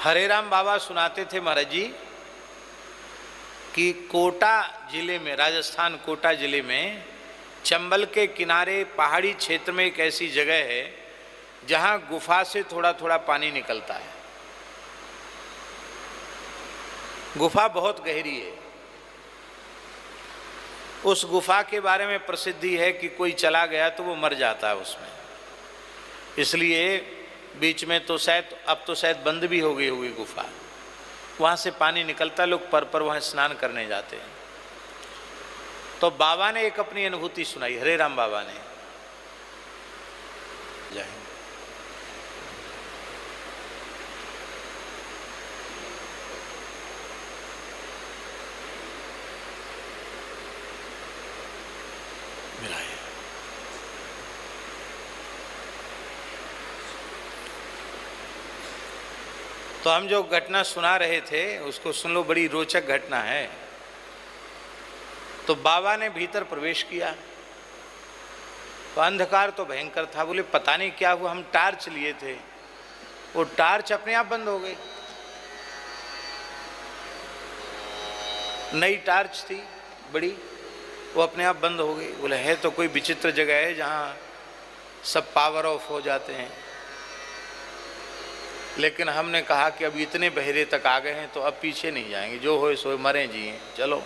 हरे राम बाबा सुनाते थे महाराज जी कि कोटा जिले में, राजस्थान कोटा जिले में चंबल के किनारे पहाड़ी क्षेत्र में एक ऐसी जगह है जहां गुफा से थोड़ा थोड़ा पानी निकलता है। गुफा बहुत गहरी है। उस गुफा के बारे में प्रसिद्धि है कि कोई चला गया तो वो मर जाता है उसमें, इसलिए बीच में तो शायद, अब तो शायद बंद भी हो गई होगी गुफा। वहाँ से पानी निकलता, लोग पर वहाँ स्नान करने जाते हैं। तो बाबा ने एक अपनी अनुभूति सुनाई, हरे राम बाबा ने। जय तो हम जो घटना सुना रहे थे उसको सुन लो, बड़ी रोचक घटना है। तो बाबा ने भीतर प्रवेश किया तो अंधकार तो भयंकर था। बोले पता नहीं क्या हुआ, हम टार्च लिए थे, वो टार्च अपने आप बंद हो गई। नई टार्च थी बड़ी, वो अपने आप बंद हो गई। बोले है तो कोई विचित्र जगह है जहाँ सब पावर ऑफ हो जाते हैं। लेकिन हमने कहा कि अब इतने बहरे तक आ गए हैं तो अब पीछे नहीं जाएंगे, जो हो सो मरें जिए, चलो।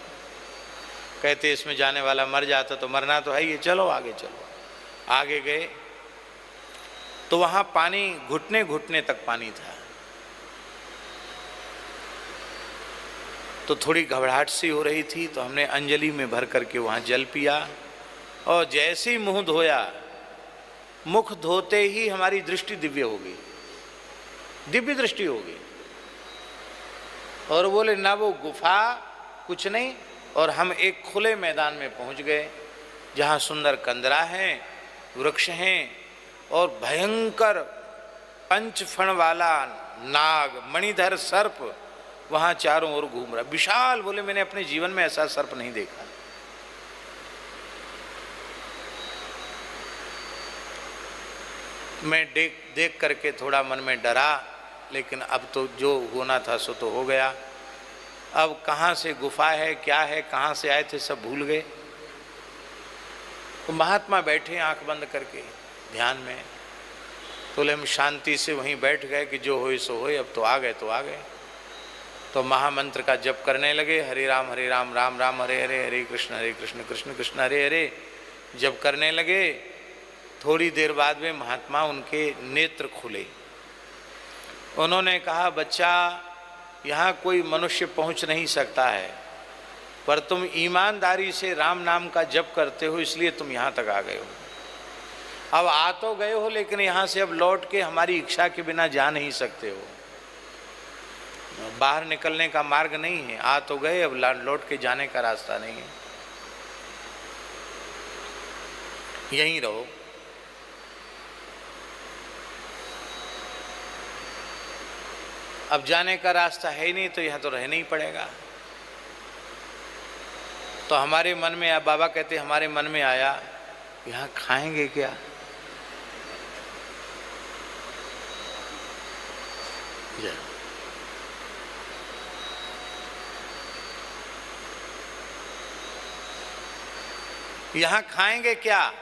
कहते इसमें जाने वाला मर जाता तो मरना तो है ही, चलो आगे चलो। आगे गए तो वहाँ पानी घुटने घुटने तक पानी था। तो थोड़ी घबराहट सी हो रही थी, तो हमने अंजलि में भर करके वहाँ जल पिया और जैसे ही मुँह धोया, मुख धोते ही हमारी दृष्टि दिव्य हो गई, दिव्य दृष्टि होगी। और बोले ना वो गुफा कुछ नहीं, और हम एक खुले मैदान में पहुंच गए जहां सुंदर कंदरा हैं, वृक्ष हैं और भयंकर पंचफण वाला नाग, मणिधर सर्प वहां चारों ओर घूम रहा, विशाल। बोले मैंने अपने जीवन में ऐसा सर्प नहीं देखा। मैं देख करके थोड़ा मन में डरा, लेकिन अब तो जो होना था सो तो हो गया। अब कहाँ से गुफा है, क्या है, कहाँ से आए थे, सब भूल गए। तो महात्मा बैठे आंख बंद करके ध्यान में। तो हम शांति से वहीं बैठ गए कि जो होए सो होए, अब तो आ गए तो आ गए। तो महामंत्र का जप करने लगे, हरे राम राम राम हरे हरे, हरे कृष्ण कृष्ण कृष्ण हरे हरे, जप करने लगे। थोड़ी देर बाद में महात्मा उनके नेत्र खुले। उन्होंने कहा बच्चा, यहाँ कोई मनुष्य पहुँच नहीं सकता है, पर तुम ईमानदारी से राम नाम का जप करते हो, इसलिए तुम यहाँ तक आ गए हो। अब आ तो गए हो, लेकिन यहाँ से अब लौट के हमारी इच्छा के बिना जा नहीं सकते हो। बाहर निकलने का मार्ग नहीं है। आ तो गए, अब लौट के जाने का रास्ता नहीं है, यहीं रहो। अब जाने का रास्ता है ही नहीं, तो यहाँ तो रहना ही पड़ेगा। तो हमारे मन में, अब बाबा कहते हमारे मन में आया, यहाँ खाएंगे क्या? यहाँ खाएंगे क्या?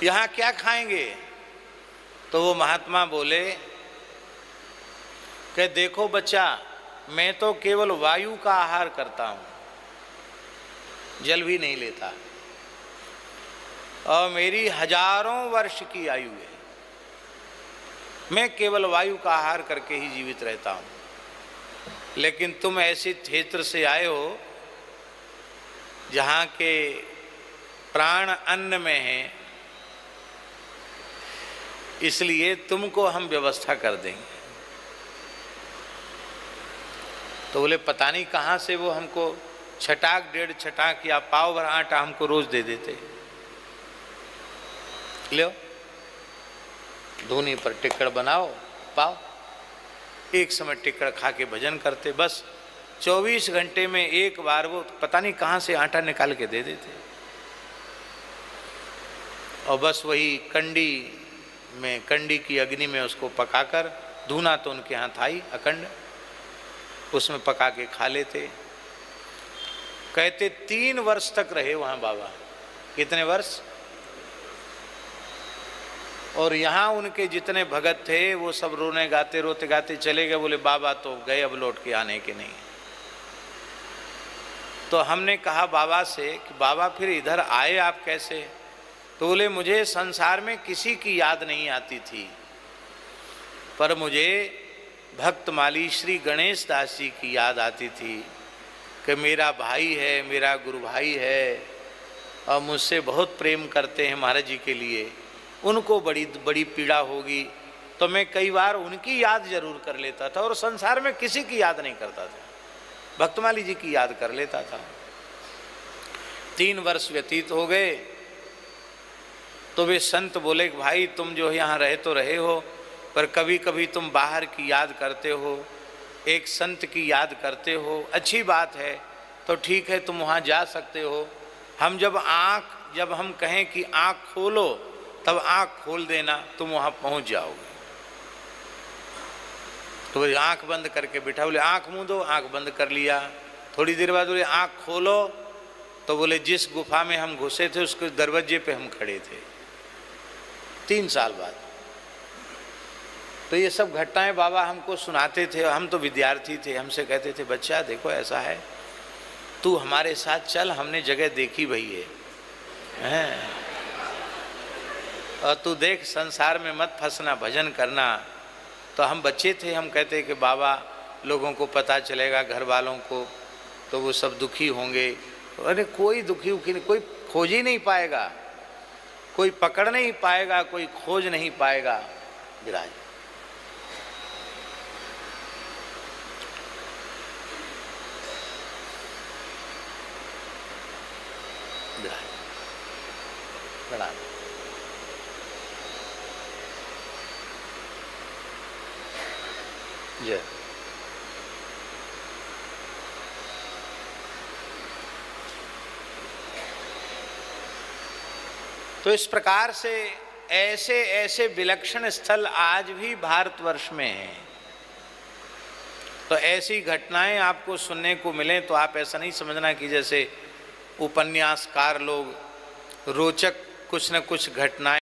यहाँ क्या खाएंगे? तो वो महात्मा बोले कि देखो बच्चा, मैं तो केवल वायु का आहार करता हूँ, जल भी नहीं लेता, और मेरी हजारों वर्ष की आयु है। मैं केवल वायु का आहार करके ही जीवित रहता हूँ। लेकिन तुम ऐसे क्षेत्र से आए हो जहाँ के प्राण अन्न में है, इसलिए तुमको हम व्यवस्था कर देंगे। तो बोले पता नहीं कहाँ से वो हमको छटाक डेढ़ छटाक या पाव भर आटा हमको रोज दे देते। लो धूनी पर टिक्कड़ बनाओ, पाओ, एक समय टिक्कड़ खा के भजन करते, बस 24 घंटे में एक बार वो पता नहीं कहाँ से आटा निकाल के दे देते, और बस वही कंडी की अग्नि में उसको पकाकर, धूना तो उनके यहाँ था ही अखंड, उसमें पका के खा लेते। कहते 3 वर्ष तक रहे वहाँ बाबा। कितने वर्ष? और यहाँ उनके जितने भगत थे वो सब रोने गाते रोते गाते चले गए। बोले बाबा तो गए, अब लौट के आने के नहीं। तो हमने कहा बाबा से कि बाबा फिर इधर आए आप कैसे? तो बोले मुझे संसार में किसी की याद नहीं आती थी, पर मुझे भक्तमाली श्री गणेश दास जी की याद आती थी कि मेरा भाई है, मेरा गुरु भाई है, और मुझसे बहुत प्रेम करते हैं महाराज जी के लिए, उनको बड़ी बड़ी पीड़ा होगी। तो मैं कई बार उनकी याद जरूर कर लेता था, और संसार में किसी की याद नहीं करता था, भक्तमाली जी की याद कर लेता था। 3 वर्ष व्यतीत हो गए तो वे संत बोले कि भाई तुम जो यहाँ रहे तो रहे हो, पर कभी कभी तुम बाहर की याद करते हो, एक संत की याद करते हो, अच्छी बात है, तो ठीक है तुम वहाँ जा सकते हो। हम जब हम कहें कि आँख खोलो तब आँख खोल देना, तुम वहाँ पहुँच जाओगे। तो बोले आँख बंद करके बिठा, बोले आँख मूंद दो, आँख बंद कर लिया। थोड़ी देर बाद बोले आँख खोलो, तो बोले जिस गुफा में हम घुसे थे उसके दरवाजे पे हम खड़े थे 3 साल बाद। तो ये सब घटनाएं बाबा हमको सुनाते थे, हम तो विद्यार्थी थे, हमसे कहते थे बच्चा देखो ऐसा है, तू हमारे साथ चल, हमने जगह देखी भई है, और तू देख संसार में मत फंसना, भजन करना। तो हम बच्चे थे, हम कहते कि बाबा लोगों को पता चलेगा, घर वालों को, तो वो सब दुखी होंगे। अरे कोई दुखी नहीं, कोई खोज ही नहीं पाएगा, कोई पकड़ नहीं पाएगा, कोई खोज नहीं पाएगा। विराज प्रणाम। जय। तो इस प्रकार से ऐसे ऐसे विलक्षण स्थल आज भी भारतवर्ष में हैं। तो ऐसी घटनाएं आपको सुनने को मिलें तो आप ऐसा नहीं समझना कि जैसे उपन्यासकार लोग रोचक कुछ न कुछ घटनाएं